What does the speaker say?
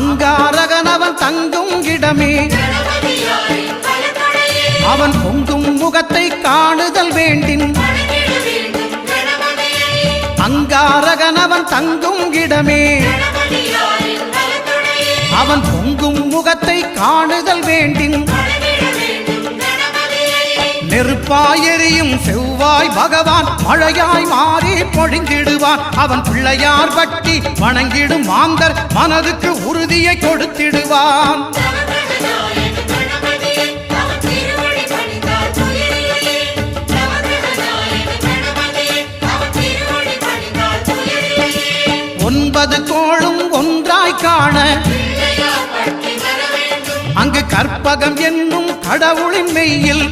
அங்காரகனவன் தங்கும் இடமே அவன் பொங்கும் முகத்தை காணுதல் வேண்டின் அங்காரகனவன் தங்கும் இடமே அவன் பொங்கும் முகத்தை காணுதல் வேண்டின் நெருப்பாய் எரியும் செவ்வாய் பகவான் மழையாய் மாறி பொழிந்திடுவான் அவன் பிள்ளையார் பட்டி வணங்கிடும் மாந்தர் மனதுக்கு உறுதியை கொடுத்திடுவான் ஒன்பது கோளும் ஒன்றாய் காண அங்கு கற்பகம் என்னும் கடவுளின் மெய்யில்